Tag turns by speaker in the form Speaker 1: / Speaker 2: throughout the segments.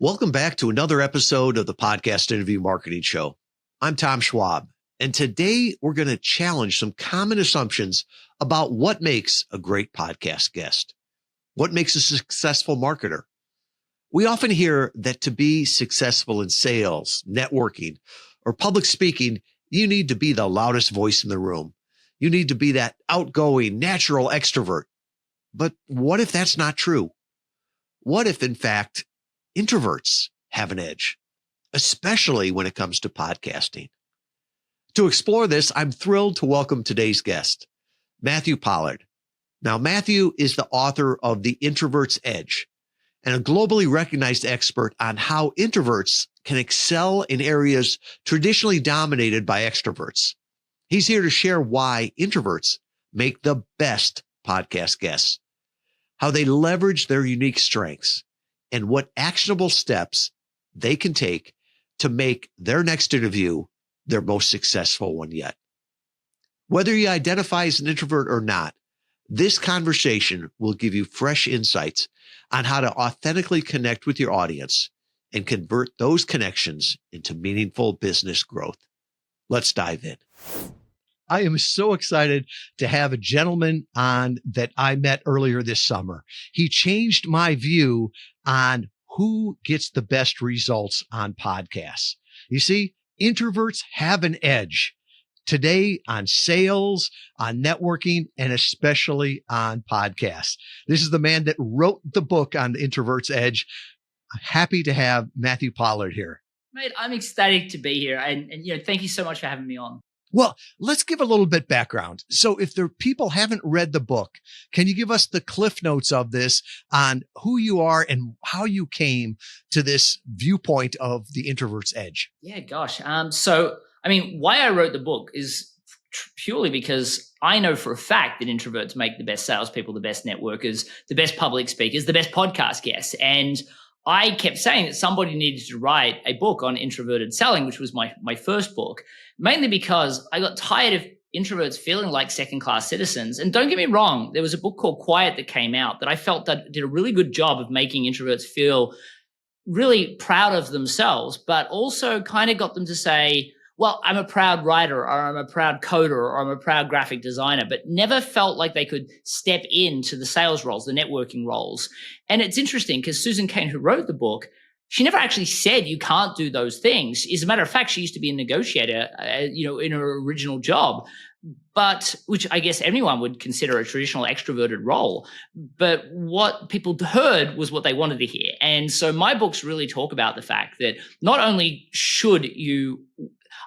Speaker 1: Welcome back to another episode of the Podcast Interview Marketing Show. I'm Tom Schwab, and today we're going to challenge some common assumptions about what makes a great podcast guest. What makes a successful marketer? We often hear that to be successful in sales, networking, or public speaking, you need to be the loudest voice in the room. You need to be that outgoing, natural extrovert. But what if that's not true? What if, in fact, introverts have an edge, especially when it comes to podcasting? To explore this, I'm thrilled to welcome today's guest, Matthew Pollard. Now, Matthew is the author of The Introvert's Edge and a globally recognized expert on how introverts can excel in areas traditionally dominated by extroverts. He's here to share why introverts make the best podcast guests, how they leverage their unique strengths, and what actionable steps they can take to make their next interview their most successful one yet. Whether you identify as an introvert or not, this conversation will give you fresh insights on how to authentically connect with your audience and convert those connections into meaningful business growth. Let's dive in. I am so excited to have a gentleman on that I met earlier this summer. He changed my view on who gets the best results on podcasts. You see, introverts have an edge today on sales, on networking, and especially on podcasts. This is the man that wrote the book on the Introvert's Edge. I'm happy to have Matthew Pollard here.
Speaker 2: Mate, I'm ecstatic to be here. And thank you so much for having me on.
Speaker 1: Well, let's give a little bit background. So if the people haven't read the book, can you give us the cliff notes of this on who you are and how you came to this viewpoint of the Introvert's Edge?
Speaker 2: Yeah, gosh. Why I wrote the book is purely because I know for a fact that introverts make the best salespeople, the best networkers, the best public speakers, the best podcast guests. And I kept saying that somebody needed to write a book on introverted selling, which was my first book, mainly because I got tired of introverts feeling like second-class citizens. And don't get me wrong, there was a book called Quiet that came out that I felt that did a really good job of making introverts feel really proud of themselves, but also kind of got them to say, well, I'm a proud writer, or I'm a proud coder, or I'm a proud graphic designer, but never felt like they could step into the sales roles, the networking roles. And it's interesting because Susan Cain, who wrote the book, she never actually said you can't do those things. As a matter of fact, she used to be a negotiator, in her original job, but which I guess anyone would consider a traditional extroverted role. But what people heard was what they wanted to hear. And so my books really talk about the fact that not only should you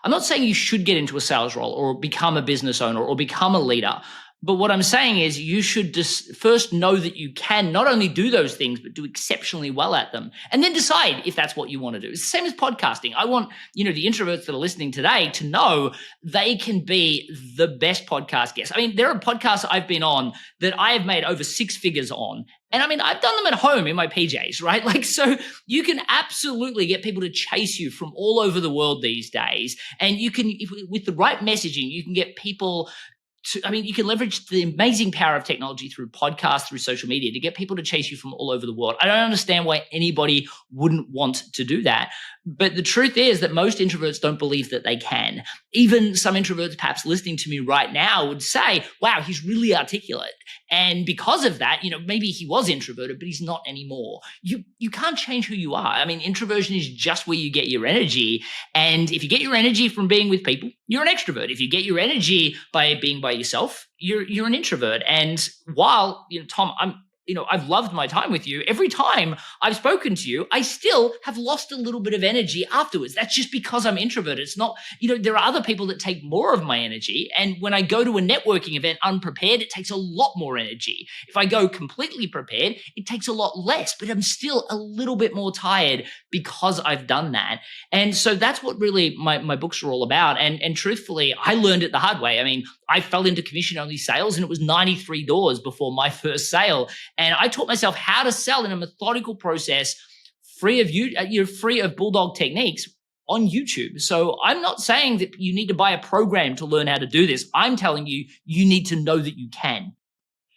Speaker 2: I'm not saying you should get into a sales role or become a business owner or become a leader. But what I'm saying is you should just first know that you can not only do those things, but do exceptionally well at them. And then decide if that's what you want to do. It's the same as podcasting. I want, the introverts that are listening today to know they can be the best podcast guests. I mean, there are podcasts I've been on that I have made over 6 figures on. And I mean, I've done them at home in my PJs, right? So you can absolutely get people to chase you from all over the world these days. And you can, with the right messaging, you can get people you can leverage the amazing power of technology through podcasts, through social media to get people to chase you from all over the world. I don't understand why anybody wouldn't want to do that. But the truth is that most introverts don't believe that they can. Even some introverts perhaps listening to me right now would say, wow, he's really articulate. And because of that, maybe he was introverted, but he's not anymore. You can't change who you are. I mean, introversion is just where you get your energy. And if you get your energy from being with people, you're an extrovert. If you get your energy by being by yourself, you're an introvert. And while, Tom, I've loved my time with you. Every time I've spoken to you, I still have lost a little bit of energy afterwards. That's just because I'm introverted. It's not, there are other people that take more of my energy. And when I go to a networking event unprepared, it takes a lot more energy. If I go completely prepared, it takes a lot less, but I'm still a little bit more tired because I've done that. And so that's what really my books are all about. And truthfully, I learned it the hard way. I mean, I fell into commission-only sales and it was 93 doors before my first sale. And I taught myself how to sell in a methodical process, free of bulldog techniques on YouTube. So I'm not saying that you need to buy a program to learn how to do this. I'm telling you, you need to know that you can.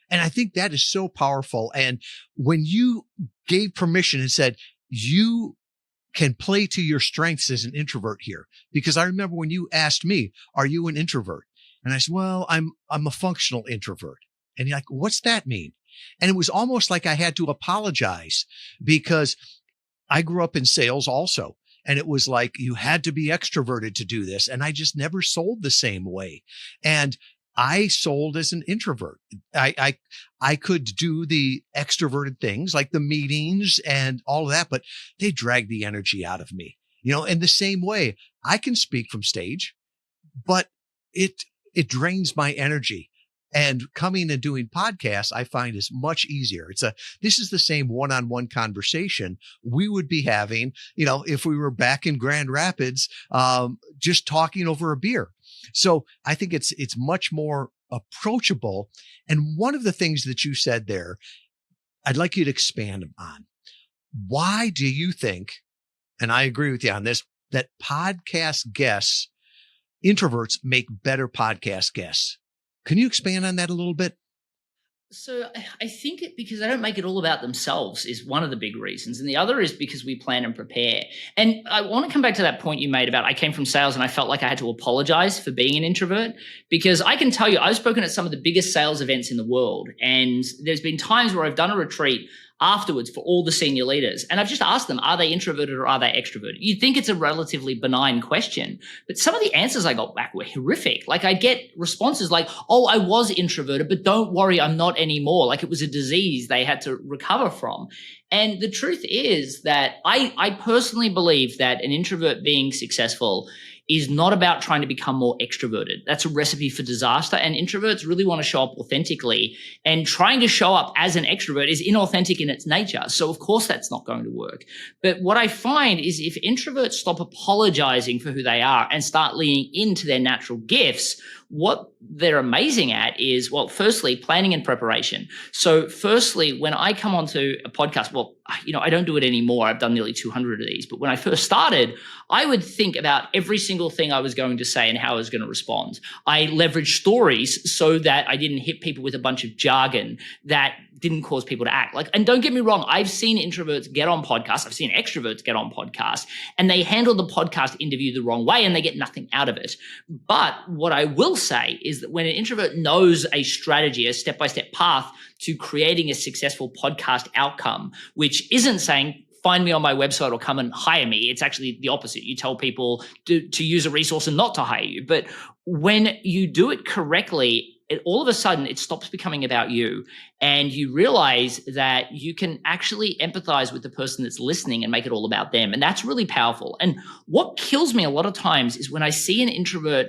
Speaker 1: And I think that is so powerful. And when you gave permission and said, you can play to your strengths as an introvert here. Because I remember when you asked me, are you an introvert? And I said, well, I'm a functional introvert. And you're like, what's that mean? And it was almost like I had to apologize because I grew up in sales also. And it was like, you had to be extroverted to do this. And I just never sold the same way. And I sold as an introvert. I could do the extroverted things like the meetings and all of that, but they dragged the energy out of me. In the same way, I can speak from stage, but it drains my energy. And coming and doing podcasts, I find is much easier. This is the same one-on-one conversation we would be having, if we were back in Grand Rapids, just talking over a beer. So I think it's much more approachable. And one of the things that you said there, I'd like you to expand on. Why do you think, and I agree with you on this, that podcast guests, introverts make better podcast guests? Can you expand on that a little bit?
Speaker 2: So I think because they don't make it all about themselves is one of the big reasons. And the other is because we plan and prepare. And I want to come back to that point you made about I came from sales and I felt like I had to apologize for being an introvert, because I can tell you, I've spoken at some of the biggest sales events in the world. And there's been times where I've done a retreat afterwards for all the senior leaders. And I've just asked them, are they introverted or are they extroverted? You'd think it's a relatively benign question, but some of the answers I got back were horrific. Like I'd get responses like, oh, I was introverted, but don't worry, I'm not anymore. Like it was a disease they had to recover from. And the truth is that I personally believe that an introvert being successful is not about trying to become more extroverted. That's a recipe for disaster. And introverts really want to show up authentically. And trying to show up as an extrovert is inauthentic in its nature. So of course that's not going to work. But what I find is if introverts stop apologizing for who they are and start leaning into their natural gifts, what they're amazing at is, well, firstly, planning and preparation. So firstly, when I come onto a podcast, well, I don't do it anymore. I've done nearly 200 of these. But when I first started, I would think about every single thing I was going to say and how I was going to respond. I leveraged stories so that I didn't hit people with a bunch of jargon that didn't cause people to act. And don't get me wrong, I've seen introverts get on podcasts. I've seen extroverts get on podcasts, and they handle the podcast interview the wrong way and they get nothing out of it. But what I will say is that when an introvert knows a strategy, a step-by-step path to creating a successful podcast outcome, which isn't saying, find me on my website or come and hire me. It's actually the opposite. You tell people to use a resource and not to hire you. But when you do it correctly, all of a sudden it stops becoming about you, and you realize that you can actually empathize with the person that's listening and make it all about them. And that's really powerful. And what kills me a lot of times is when I see an introvert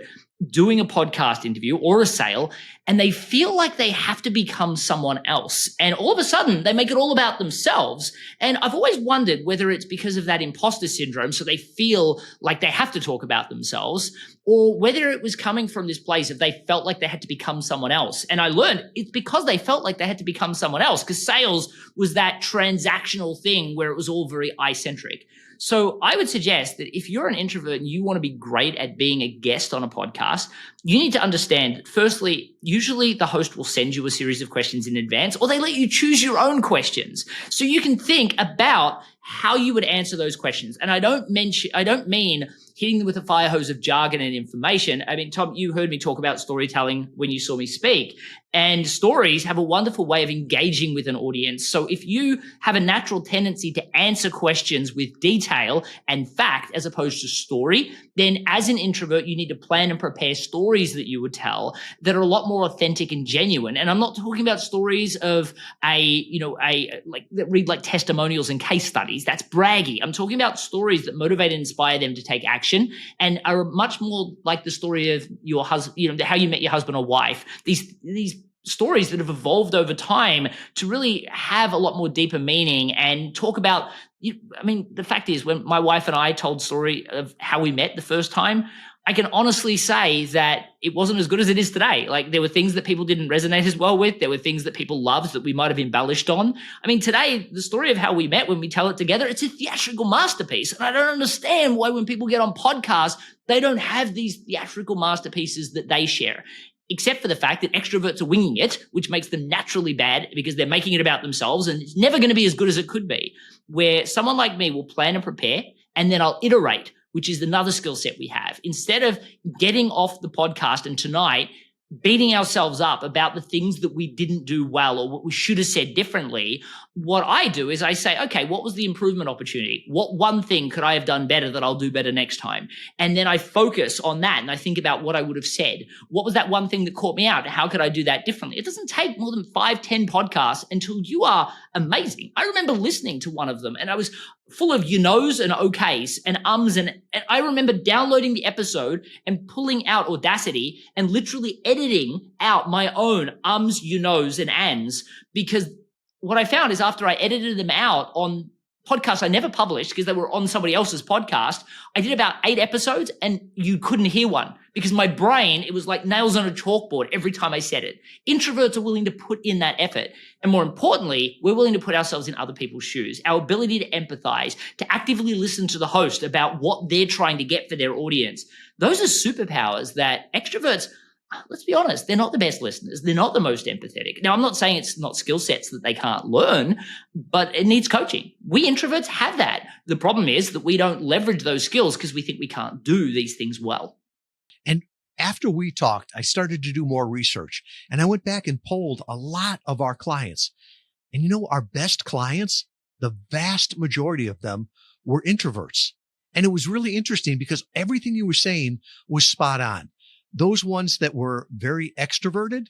Speaker 2: doing a podcast interview or a sale, and they feel like they have to become someone else. And all of a sudden, they make it all about themselves. And I've always wondered whether it's because of that imposter syndrome, so they feel like they have to talk about themselves, or whether it was coming from this place of they felt like they had to become someone else. And I learned it's because they felt like they had to become someone else, because sales was that transactional thing where it was all very I-centric. So I would suggest that if you're an introvert and you want to be great at being a guest on a podcast, you need to understand that firstly, usually the host will send you a series of questions in advance, or they let you choose your own questions. So you can think about how you would answer those questions. And I don't mean hitting them with a fire hose of jargon and information. I mean, Tom, you heard me talk about storytelling when you saw me speak. And stories have a wonderful way of engaging with an audience. So if you have a natural tendency to answer questions with detail and fact as opposed to story, then as an introvert, you need to plan and prepare stories that you would tell that are a lot more authentic and genuine. And I'm not talking about stories of that read like testimonials and case studies. That's braggy. I'm talking about stories that motivate and inspire them to take action and are much more like the story of your husband, how you met your husband or wife. These stories that have evolved over time to really have a lot more deeper meaning and talk about, the fact is when my wife and I told story of how we met the first time, I can honestly say that it wasn't as good as it is today. Like there were things that people didn't resonate as well with. There were things that people loved that we might have embellished on. Today, the story of how we met, when we tell it together, it's a theatrical masterpiece. And I don't understand why when people get on podcasts, they don't have these theatrical masterpieces that they share. Except for the fact that extroverts are winging it, which makes them naturally bad because they're making it about themselves, and it's never going to be as good as it could be. Where someone like me will plan and prepare and then I'll iterate, which is another skill set we have. Instead of getting off the podcast and tonight beating ourselves up about the things that we didn't do well or what we should have said differently, what I do is I say, okay, what was the improvement opportunity? What one thing could I have done better that I'll do better next time? And then I focus on that and I think about what I would have said. What was that one thing that caught me out? How could I do that differently? It doesn't take more than 5-10 podcasts until you are amazing. I remember listening to one of them and I was full of you knows and okays and ums. And I remember downloading the episode and pulling out Audacity and literally editing out my own ums, you knows, and ands, because what I found is after I edited them out on podcasts I never published because they were on somebody else's podcast, I did about 8 episodes and you couldn't hear one because my brain, it was like nails on a chalkboard every time I said it. Introverts are willing to put in that effort. And more importantly, we're willing to put ourselves in other people's shoes. Our ability to empathize, to actively listen to the host about what they're trying to get for their audience. Those are superpowers that extroverts, let's be honest, they're not the best listeners. They're not the most empathetic. Now, I'm not saying it's not skill sets that they can't learn, but it needs coaching. We introverts have that. The problem is that we don't leverage those skills because we think we can't do these things well.
Speaker 1: And after we talked, I started to do more research and I went back and polled a lot of our clients. And you know, our best clients, the vast majority of them were introverts. And it was really interesting because everything you were saying was spot on. Those ones that were very extroverted,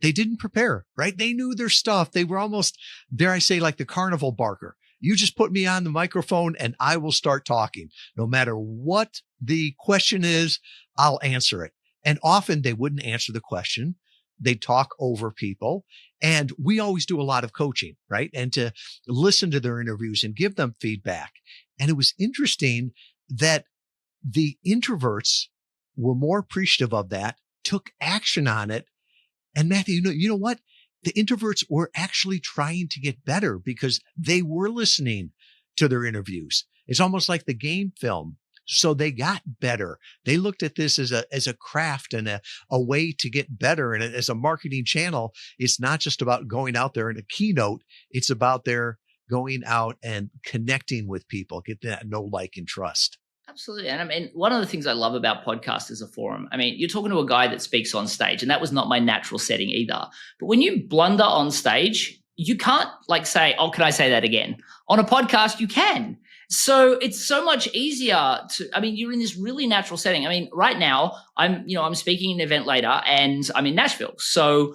Speaker 1: they didn't prepare, right? They knew their stuff. They were almost, dare I say, like the carnival barker. You just put me on the microphone and I will start talking. No matter what the question is, I'll answer it. And often they wouldn't answer the question. They'd talk over people. And we always do a lot of coaching, right? And to listen to their interviews and give them feedback. And it was interesting that the introverts were more appreciative of that, took action on it. And Matthew, you know what? The introverts were actually trying to get better because they were listening to their interviews. It's almost like the game film. So they got better. They looked at this as a craft and a way to get better. And as a marketing channel, it's not just about going out there in a keynote. It's about their going out and connecting with people, get that know, like, and trust.
Speaker 2: Absolutely. And I mean, one of the things I love about podcasts as a forum, I mean, you're talking to a guy that speaks on stage, and that was not my natural setting either. But when you blunder on stage, you can't like say, oh, can I say that again? On a podcast, you can. So it's so much easier to, I mean, you're in this really natural setting. I mean, right now I'm speaking at an event later and I'm in Nashville. So,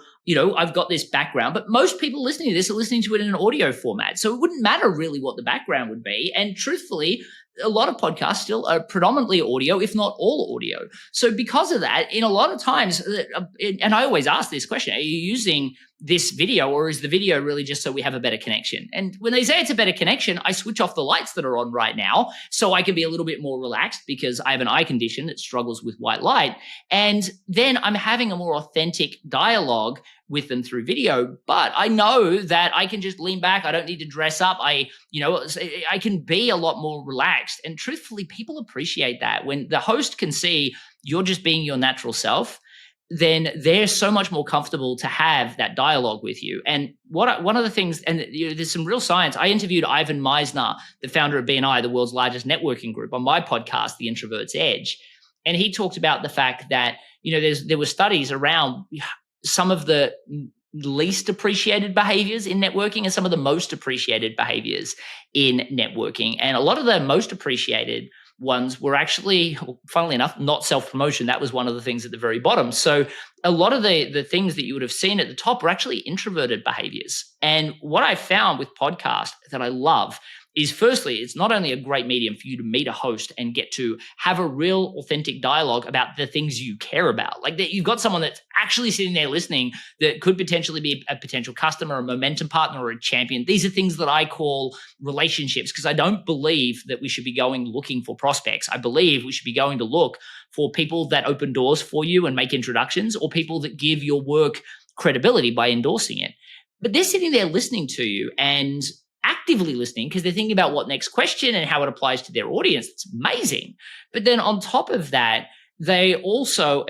Speaker 2: I've got this background, but most people listening to this are listening to it in an audio format. So it wouldn't matter really what the background would be. And truthfully, a lot of podcasts still are predominantly audio, if not all audio. So because of that, in a lot of times, and I always ask this question, are you using this video or is the video really just so we have a better connection? And when they say it's a better connection, I switch off the lights that are on right now so I can be a little bit more relaxed because I have an eye condition that struggles with white light. And then I'm having a more authentic dialogue with them through video, but I know that I can just lean back. I don't need to dress up. I can be a lot more relaxed. And truthfully, people appreciate that. When the host can see you're just being your natural self, then they're so much more comfortable to have that dialogue with you. And one of the things, and there's some real science. I interviewed Ivan Meisner, the founder of BNI, the world's largest networking group, on my podcast, The Introvert's Edge. And he talked about the fact that, there were studies around some of the least appreciated behaviors in networking and some of the most appreciated behaviors in networking. And a lot of the most appreciated ones were actually, funnily enough, not self-promotion. That was one of the things at the very bottom. So a lot of the things that you would have seen at the top were actually introverted behaviors. And what I found with podcasts that I love is, firstly, it's not only a great medium for you to meet a host and get to have a real authentic dialogue about the things you care about. Like that you've got someone that's actually sitting there listening that could potentially be a potential customer, a momentum partner, or a champion. These are things that I call relationships because I don't believe that we should be going looking for prospects. I believe we should be going to look for people that open doors for you and make introductions, or people that give your work credibility by endorsing it. But they're sitting there listening to you and actively listening because they're thinking about what next question and how it applies to their audience. It's amazing. But then on top of that, they also,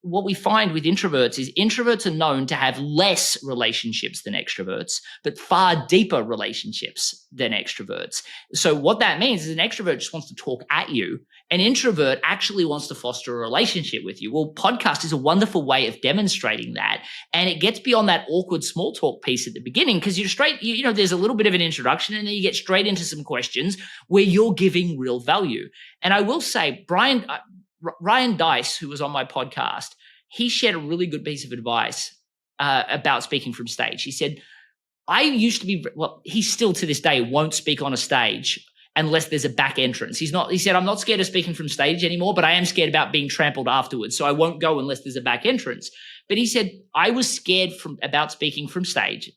Speaker 2: what we find with introverts is introverts are known to have less relationships than extroverts, but far deeper relationships than extroverts. So what that means is an extrovert just wants to talk at you. An introvert actually wants to foster a relationship with you. Well, podcast is a wonderful way of demonstrating that. And it gets beyond that awkward small talk piece at the beginning because you're straight, there's a little bit of an introduction and then you get straight into some questions where you're giving real value. And I will say, Ryan Dice, who was on my podcast, he shared a really good piece of advice about speaking from stage. He said, I used to be, he still to this day won't speak on a stage unless there's a back entrance. He said, I'm not scared of speaking from stage anymore, but I am scared about being trampled afterwards. So I won't go unless there's a back entrance. But he said, I was scared about speaking from stage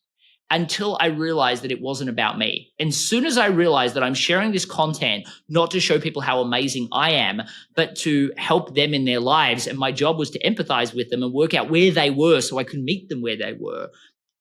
Speaker 2: until I realized that it wasn't about me. And soon as I realized that I'm sharing this content, not to show people how amazing I am, but to help them in their lives. And my job was to empathize with them and work out where they were so I could meet them where they were.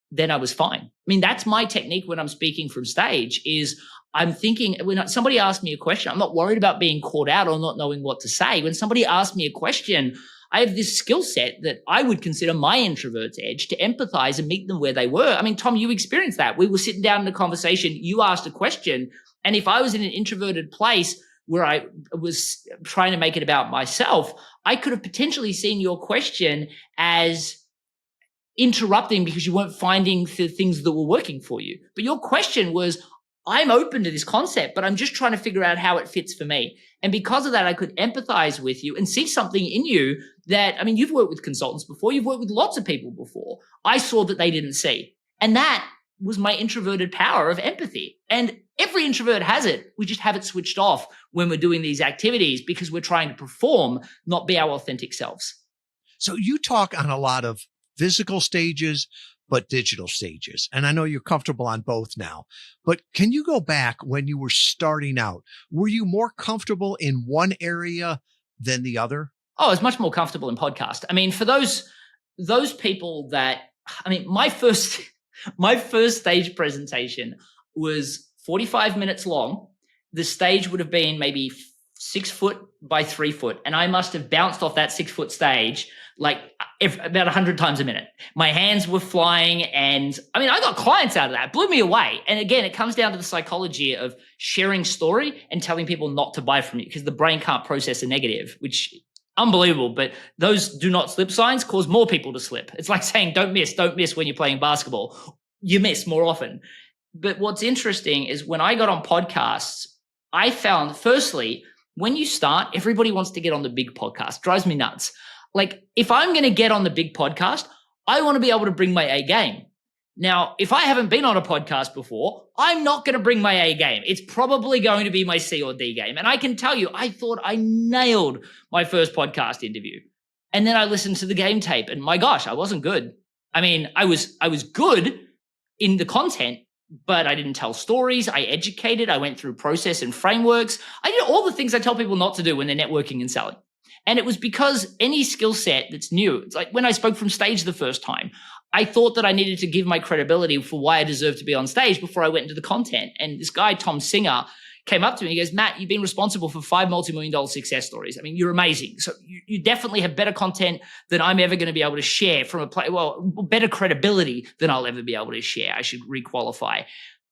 Speaker 2: Then I was fine. I mean, that's my technique when I'm speaking from stage is I'm thinking when somebody asks me a question, I'm not worried about being caught out or not knowing what to say. When somebody asks me a question, I have this skill set that I would consider my introvert's edge to empathize and meet them where they were. I mean, Tom, you experienced that. We were sitting down in a conversation. You asked a question. And if I was in an introverted place where I was trying to make it about myself, I could have potentially seen your question as interrupting because you weren't finding the things that were working for you. But your question was, I'm open to this concept, but I'm just trying to figure out how it fits for me. And because of that, I could empathize with you and see something in you that, I mean, you've worked with consultants before. You've worked with lots of people before. I saw that they didn't see. And that was my introverted power of empathy. And every introvert has it. We just have it switched off when we're doing these activities because we're trying to perform, not be our authentic selves.
Speaker 1: So you talk on a lot of physical stages, but digital stages. And I know you're comfortable on both now, but can you go back when you were starting out? Were you more comfortable in one area than the other?
Speaker 2: Oh, I was much more comfortable in podcast. I mean, for those people that, I mean, my first stage presentation was 45 minutes long. The stage would have been maybe 6 foot by 3 foot. And I must have bounced off that 6 foot stage like about 100 times a minute. My hands were flying. And I mean, I got clients out of that. It blew me away. And again, it comes down to the psychology of sharing story and telling people not to buy from you because the brain can't process a negative, which unbelievable. But those do not slip signs cause more people to slip. It's like saying, don't miss when you're playing basketball. You miss more often. But what's interesting is when I got on podcasts, I found, firstly, when you start, everybody wants to get on the big podcast. Drives me nuts. Like, if I'm going to get on the big podcast, I want to be able to bring my A game. Now, if I haven't been on a podcast before, I'm not going to bring my A game. It's probably going to be my C or D game. And I can tell you, I thought I nailed my first podcast interview. And then I listened to the game tape and my gosh, I wasn't good. I mean, I was good in the content, but I didn't tell stories. I educated. I went through process and frameworks. I did all the things I tell people not to do when they're networking and selling. And it was because any skill set that's new, it's like when I spoke from stage the first time, I thought that I needed to give my credibility for why I deserved to be on stage before I went into the content. And this guy, Tom Singer, came up to me. He goes, Matt, you've been responsible for 5 multi-million-dollar success stories. I mean, you're amazing. So you definitely have better content than I'm ever going to be able to share from better credibility than I'll ever be able to share. I should requalify.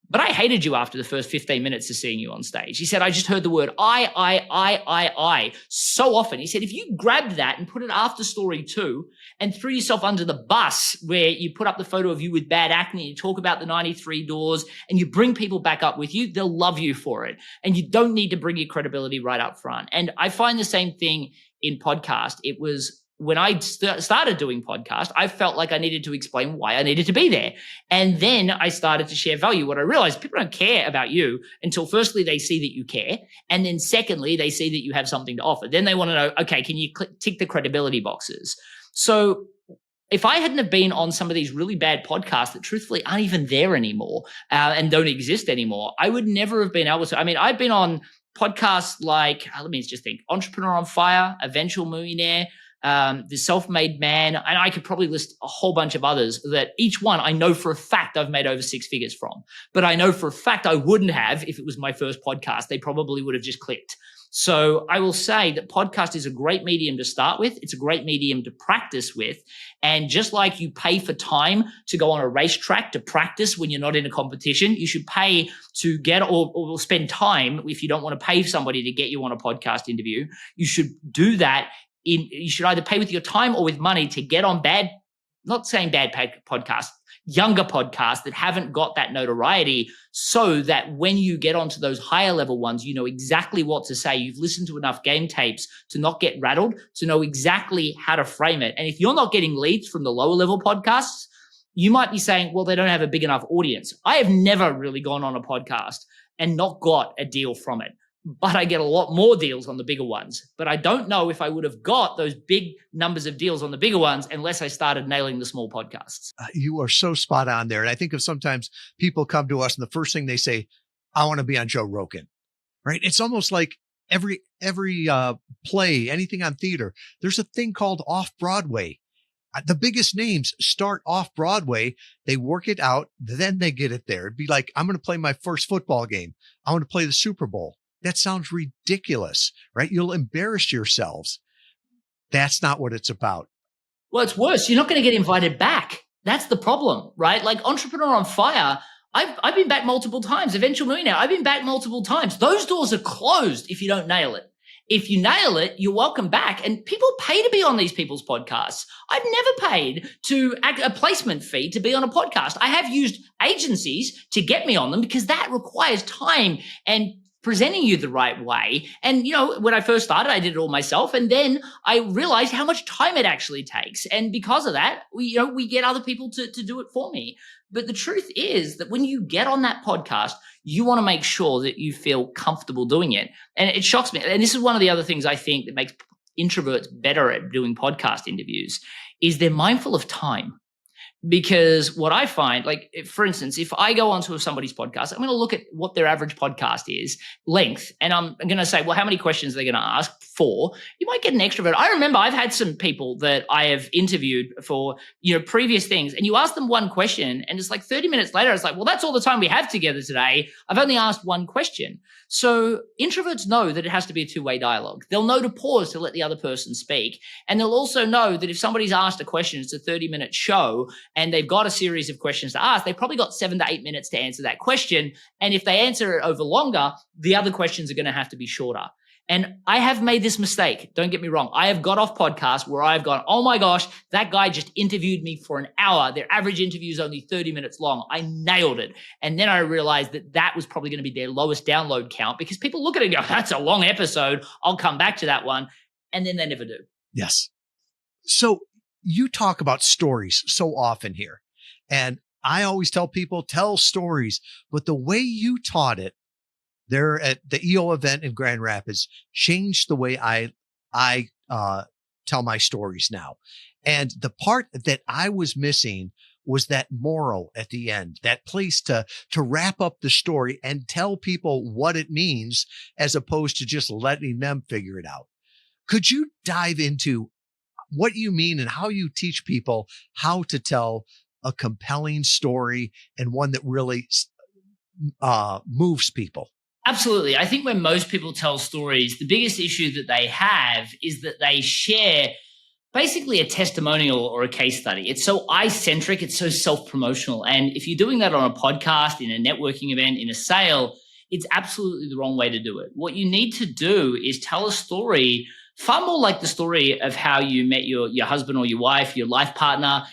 Speaker 2: But I hated you after the first 15 minutes of seeing you on stage. He said, I just heard the word I so often. He said, if you grabbed that and put it after story 2 and threw yourself under the bus where you put up the photo of you with bad acne, you talk about the 93 doors and you bring people back up with you, they'll love you for it. And you don't need to bring your credibility right up front. And I find the same thing in podcast. It was when I started doing podcast, I felt like I needed to explain why I needed to be there. And then I started to share value. What I realized, people don't care about you until firstly, they see that you care. And then secondly, they see that you have something to offer. Then they want to know, okay, can you tick the credibility boxes? So if I hadn't have been on some of these really bad podcasts that truthfully aren't even there anymore and don't exist anymore, I would never have been able to. I mean, I've been on podcasts like, let me just think, Entrepreneur on Fire, Eventual Millionaire, the self-made man, and I could probably list a whole bunch of others that each one I know for a fact I've made over six figures from. But I know for a fact I wouldn't have if it was my first podcast. They probably would have just clicked. So I will say that podcast is a great medium to start with. It's a great medium to practice with. And just like you pay for time to go on a racetrack to practice when you're not in a competition, you should pay to get or spend time if you don't want to pay somebody to get you on a podcast interview. You should do that. You should either pay with your time or with money to get on not saying bad podcasts, younger podcasts that haven't got that notoriety, so that when you get onto those higher level ones, you know exactly what to say. You've listened to enough game tapes to not get rattled, to know exactly how to frame it. And if you're not getting leads from the lower level podcasts, you might be saying, well, they don't have a big enough audience. I have never really gone on a podcast and not got a deal from it. But I get a lot more deals on the bigger ones. But I don't know if I would have got those big numbers of deals on the bigger ones unless I started nailing the small podcasts.
Speaker 1: You are so spot on there. And I think of sometimes people come to us and the first thing they say, I want to be on Joe Rogan, right? It's almost like every play, anything on theater, there's a thing called off-Broadway. The biggest names start off Broadway. They work it out. Then they get it there. It'd be like, I'm going to play my first football game. I want to play the Super Bowl. That sounds ridiculous, right? You'll embarrass yourselves. That's not what it's about.
Speaker 2: Well, it's worse. You're not going to get invited back. That's the problem, right? Like Entrepreneur on Fire, I've been back multiple times. Eventual Millionaire, I've been back multiple times. Those doors are closed if you don't nail it. If you nail it, you're welcome back. And people pay to be on these people's podcasts. I've never paid a placement fee to be on a podcast. I have used agencies to get me on them because that requires time and presenting you the right way. And, you know, when I first started, I did it all myself. And then I realized how much time it actually takes. And because of that, we get other people to do it for me. But the truth is that when you get on that podcast, you want to make sure that you feel comfortable doing it. And it shocks me. And this is one of the other things I think that makes introverts better at doing podcast interviews is they're mindful of time. Because what I find, like, for instance, if I go onto somebody's podcast, I'm going to look at what their average podcast is, length, and I'm going to say, well, how many questions are they going to ask? 4. You might get an extrovert. I remember I've had some people that I have interviewed for, previous things, and you ask them one question, and it's like 30 minutes later, it's like, well, that's all the time we have together today. I've only asked one question. So introverts know that it has to be a two-way dialogue. They'll know to pause to let the other person speak, and they'll also know that if somebody's asked a question, it's a 30-minute show, and they've got a series of questions to ask, they've probably got 7 to 8 minutes to answer that question. And if they answer it over longer, the other questions are going to have to be shorter. And I have made this mistake. Don't get me wrong. I have got off podcasts where I've gone, oh my gosh, that guy just interviewed me for an hour. Their average interview is only 30 minutes long. I nailed it. And then I realized that was probably going to be their lowest download count because people look at it and go, that's a long episode. I'll come back to that one. And then they never do.
Speaker 1: Yes. So you talk about stories so often here. And I always tell people, tell stories. But the way you taught it there at the EO event in Grand Rapids changed the way I tell my stories now. And the part that I was missing was that moral at the end, that place to wrap up the story and tell people what it means as opposed to just letting them figure it out. Could you dive into what you mean and how you teach people how to tell a compelling story and one that really moves people?
Speaker 2: Absolutely. I think when most people tell stories, the biggest issue that they have is that they share basically a testimonial or a case study. It's so I-centric, it's so self-promotional. And if you're doing that on a podcast, in a networking event, in a sale, it's absolutely the wrong way to do it. What you need to do is tell a story far more like the story of how you met your husband or your wife, your life partner.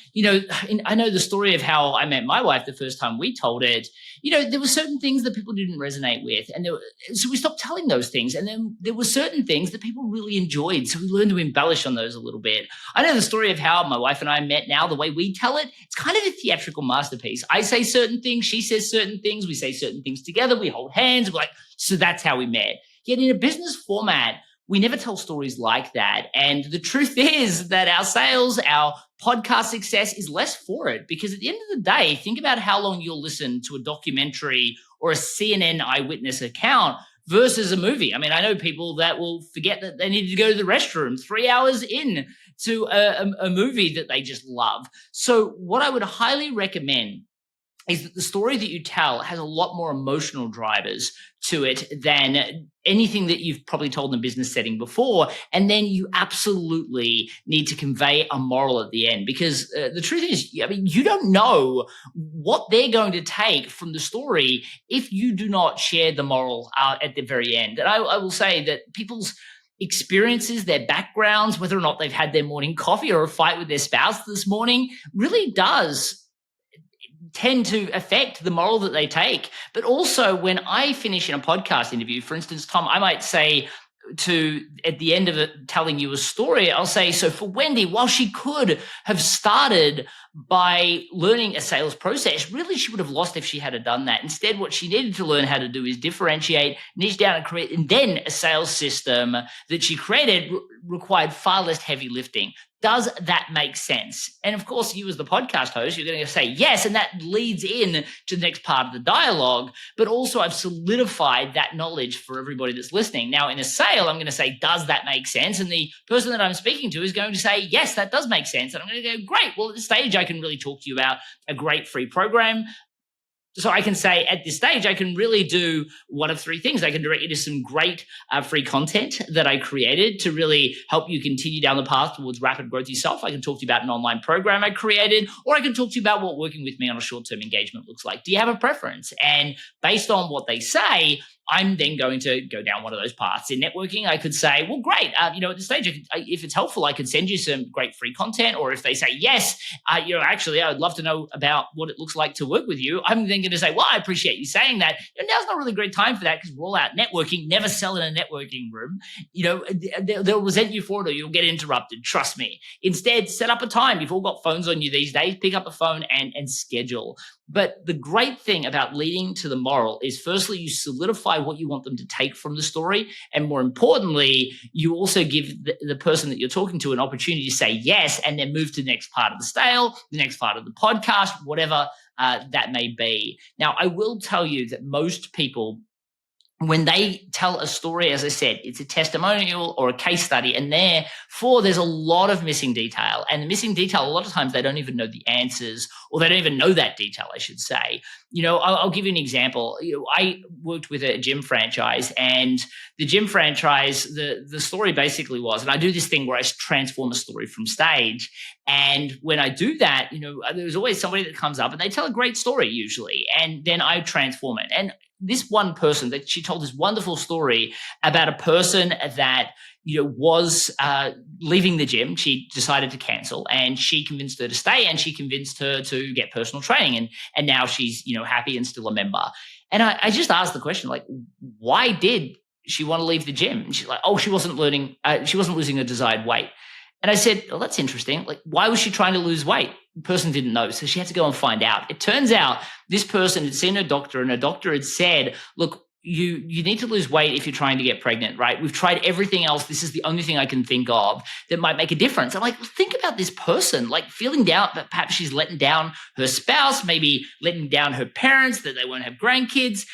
Speaker 2: I know the story of how I met my wife the first time we told it. There were certain things that people didn't resonate with. And so we stopped telling those things. And then there were certain things that people really enjoyed. So we learned to embellish on those a little bit. I know the story of how my wife and I met now, the way we tell it, it's kind of a theatrical masterpiece. I say certain things, she says certain things, we say certain things together, we hold hands, we're like, so that's how we met. Yet in a business format, we never tell stories like that. And the truth is that our sales, our podcast success is less for it, because at the end of the day, think about how long you'll listen to a documentary or a CNN eyewitness account versus a movie. I mean, I know people that will forget that they need to go to the restroom 3 hours in to a movie that they just love. So what I would highly recommend is that the story that you tell has a lot more emotional drivers to it than anything that you've probably told in a business setting before. And then you absolutely need to convey a moral at the end, because the truth is, I mean, you don't know what they're going to take from the story if you do not share the moral at the very end. And I will say that people's experiences, their backgrounds, whether or not they've had their morning coffee or a fight with their spouse this morning, really does tend to affect the moral that they take. But also when I finish in a podcast interview, for instance, Tom, I might say at the end of it, telling you a story, I'll say, so for Wendy, while she could have started by learning a sales process, really she would have lost if she had done that. Instead, what she needed to learn how to do is differentiate, niche down, and create, and then a sales system that she created required far less heavy lifting. Does that make sense? And of course, you as the podcast host, you're going to say yes, and that leads in to the next part of the dialogue. But also, I've solidified that knowledge for everybody that's listening. Now, in a sale, I'm going to say, does that make sense? And the person that I'm speaking to is going to say, yes, that does make sense. And I'm going to go, great. Well, at this stage, I can really talk to you about a great free program. So I can say at this stage, I can really do one of three things. I can direct you to some great free content that I created to really help you continue down the path towards rapid growth yourself. I can talk to you about an online program I created, or I can talk to you about what working with me on a short-term engagement looks like. Do you have a preference? And based on what they say, I'm then going to go down one of those paths. In networking, I could say, well, great. At this stage, if it's helpful, I could send you some great free content. Or if they say, yes, actually, I would love to know about what it looks like to work with you. I'm then going to say, well, I appreciate you saying that. And now's not really a great time for that because we're all out networking. Never sell in a networking room. They'll resent you for it, or you'll get interrupted. Trust me. Instead, set up a time. You've all got phones on you these days. Pick up a phone and schedule. But the great thing about leading to the moral is, firstly, you solidify what you want them to take from the story. And more importantly, you also give the person that you're talking to an opportunity to say yes, and then move to the next part of the sale, the next part of the podcast, whatever that may be. Now, I will tell you that most people, when they tell a story, as I said, it's a testimonial or a case study, and therefore there's a lot of missing detail. And the missing detail, a lot of times they don't even know the answers, or they don't even know that detail, I should say. I'll give you an example. I worked with a gym franchise, and the gym franchise, the story basically was, and I do this thing where I transform a story from stage. And when I do that, there's always somebody that comes up and they tell a great story usually, and then I transform it. And this one person, that she told this wonderful story about a person that was leaving the gym. She decided to cancel, and she convinced her to stay, and she convinced her to get personal training, and now she's happy and still a member. And I just asked the question, like, why did she want to leave the gym? And she's like, oh, she wasn't losing her desired weight. And I said, oh, that's interesting. Like, why was she trying to lose weight? The person didn't know. So she had to go and find out. It turns out this person had seen her doctor, and her doctor had said, look, you need to lose weight if you're trying to get pregnant, right? We've tried everything else. This is the only thing I can think of that might make a difference. I'm like, think about this person, like feeling doubt that perhaps she's letting down her spouse, maybe letting down her parents, that they won't have grandkids.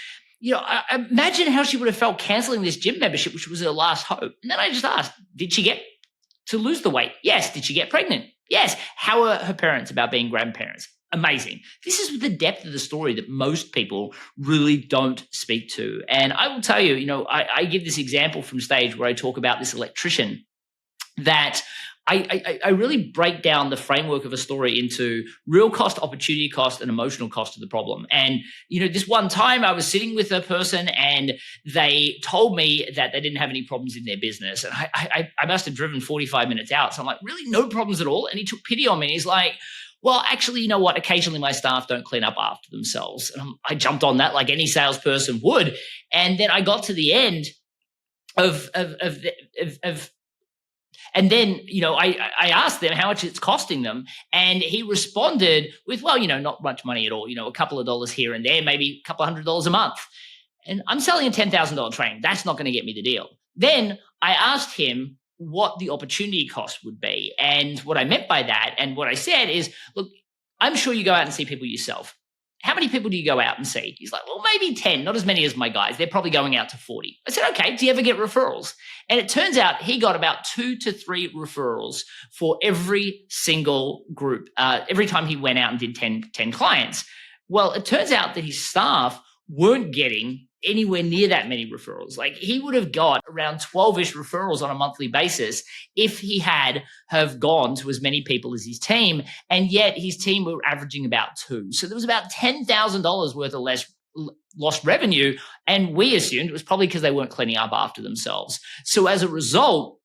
Speaker 2: I imagine how she would have felt canceling this gym membership, which was her last hope. And then I just asked, did she get to lose the weight? Yes. Did she get pregnant? Yes. How are her parents about being grandparents? Amazing. This is the depth of the story that most people really don't speak to. And I will tell you, I give this example from stage where I talk about this electrician that I really break down the framework of a story into real cost, opportunity cost, and emotional cost of the problem. And, this one time I was sitting with a person and they told me that they didn't have any problems in their business. And I must have driven 45 minutes out. So I'm like, really? No problems at all? And he took pity on me. And he's like, well, actually, you know what? Occasionally my staff don't clean up after themselves. And I jumped on that like any salesperson would. And then I got to the end and then, I asked them how much it's costing them. And he responded with, well, not much money at all, a couple of dollars here and there, maybe a couple $100 a month. And I'm selling a $10,000 training. That's not going to get me the deal. Then I asked him what the opportunity cost would be. And what I meant by that, and what I said is, look, I'm sure you go out and see people yourself. how many people do you go out and see? He's like, well, maybe 10, not as many as my guys. They're probably going out to 40. I said, okay, do you ever get referrals? And it turns out he got about 2 to 3 referrals for every single group, every time he went out and did 10 clients. Well, it turns out that his staff weren't getting anywhere near that many referrals. Like he would have got around 12-ish referrals on a monthly basis if he had have gone to as many people as his team. And yet his team were averaging about 2. So there was about $10,000 worth of less lost revenue. And we assumed it was probably because they weren't cleaning up after themselves. So as a result,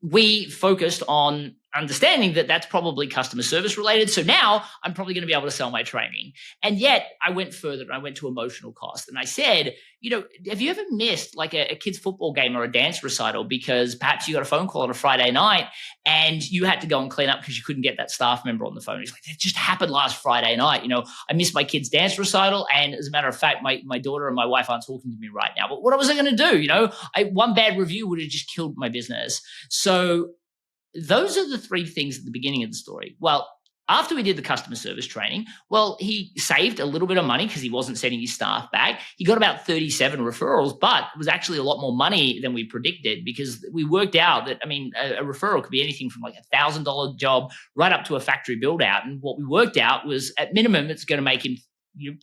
Speaker 2: we focused on understanding that that's probably customer service related. So now I'm probably going to be able to sell my training. And yet I went further and I went to emotional cost. And I said, have you ever missed like a kid's football game or a dance recital because perhaps you got a phone call on a Friday night and you had to go and clean up because you couldn't get that staff member on the phone? He's like, it just happened last Friday night. I missed my kid's dance recital. And as a matter of fact, my daughter and my wife aren't talking to me right now. But what was I going to do? One bad review would have just killed my business. So those are the 3 things at the beginning of the story. Well, after we did the customer service training, he saved a little bit of money because he wasn't sending his staff back. He got about 37 referrals, but it was actually a lot more money than we predicted because we worked out that, a referral could be anything from like $1,000 job right up to a factory build out. And what we worked out was at minimum, it's going to make him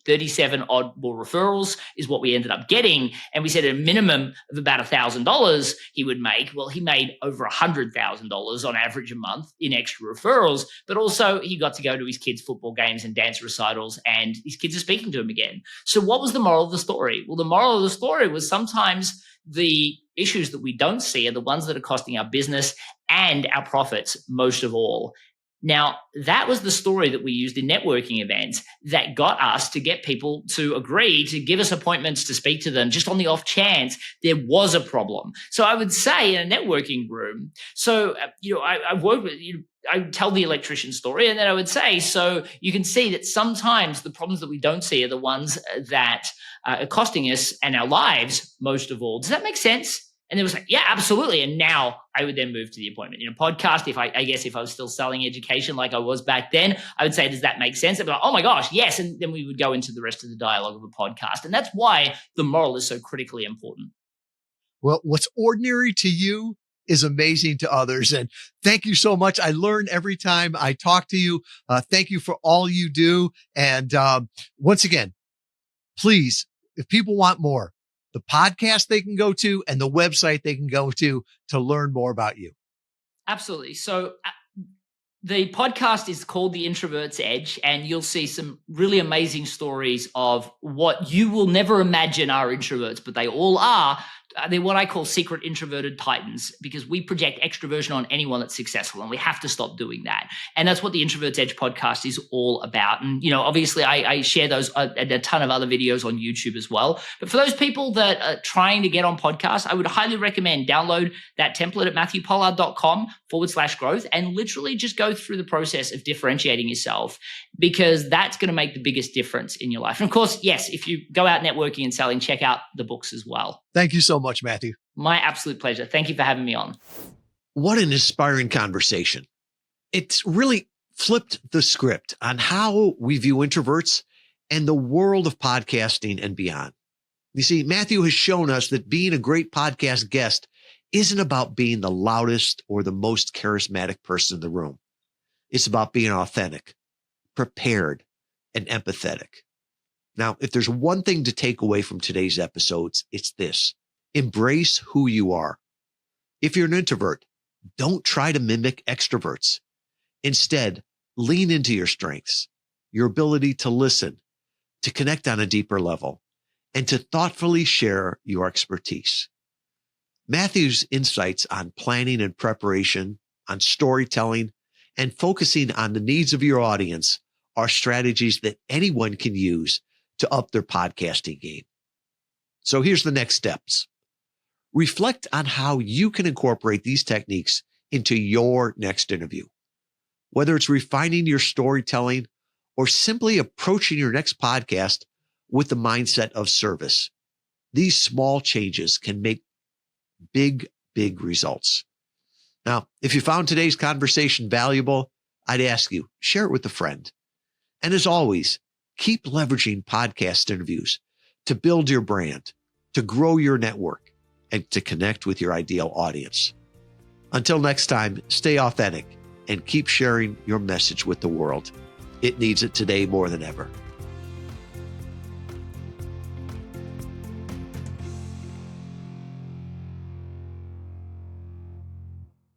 Speaker 2: 37 odd more referrals is what we ended up getting. And we said a minimum of about $1,000 he would make. Well, he made over $100,000 on average a month in extra referrals, but also he got to go to his kids' football games and dance recitals and his kids are speaking to him again. So what was the moral of the story? Well, the moral of the story was sometimes the issues that we don't see are the ones that are costing our business and our profits most of all. Now, that was the story that we used in networking events that got us to get people to agree to give us appointments to speak to them just on the off chance there was a problem. So I would say in a networking room, I work with I tell the electrician story and then I would say, so you can see that sometimes the problems that we don't see are the ones that are costing us and our lives most of all. Does that make sense? And it was like, yeah, absolutely. And now I would then move to the appointment. Podcast, if I was still selling education like I was back then, I would say, does that make sense? I'd be like, oh my gosh, yes. And then we would go into the rest of the dialogue of a podcast. And that's why the moral is so critically important.
Speaker 1: Well, what's ordinary to you is amazing to others. And thank you so much. I learn every time I talk to you. Thank you for all you do. And once again, please, if people want more, the podcast they can go to and the website they can go to learn more about you.
Speaker 2: Absolutely. So the podcast is called The Introvert's Edge, and you'll see some really amazing stories of what you will never imagine are introverts, but they all are. They're what I call secret introverted titans because we project extroversion on anyone that's successful and we have to stop doing that. And that's what the Introvert's Edge podcast is all about. And, obviously I share those and a ton of other videos on YouTube as well. But for those people that are trying to get on podcasts, I would highly recommend download that template at MatthewPollard.com/growth and literally just go through the process of differentiating yourself because that's going to make the biggest difference in your life. And of course, yes, if you go out networking and selling, check out the books as well.
Speaker 1: Thank you so much, Matthew.
Speaker 2: My absolute pleasure. Thank you for having me on.
Speaker 1: What an inspiring conversation. It's really flipped the script on how we view introverts and the world of podcasting and beyond. You see, Matthew has shown us that being a great podcast guest isn't about being the loudest or the most charismatic person in the room. It's about being authentic, prepared, and empathetic. Now, if there's one thing to take away from today's episodes, it's this: embrace who you are. If you're an introvert, don't try to mimic extroverts. Instead, lean into your strengths, your ability to listen, to connect on a deeper level, and to thoughtfully share your expertise. Matthew's insights on planning and preparation, on storytelling, and focusing on the needs of your audience are strategies that anyone can use to up their podcasting game. So here's the next steps. Reflect on how you can incorporate these techniques into your next interview. Whether it's refining your storytelling or simply approaching your next podcast with the mindset of service, these small changes can make big results. Now, if you found today's conversation valuable, I'd ask you, share it with a friend. And as always, keep leveraging podcast interviews to build your brand, to grow your network, and to connect with your ideal audience. Until next time, stay authentic and keep sharing your message with the world. It needs it today more than ever.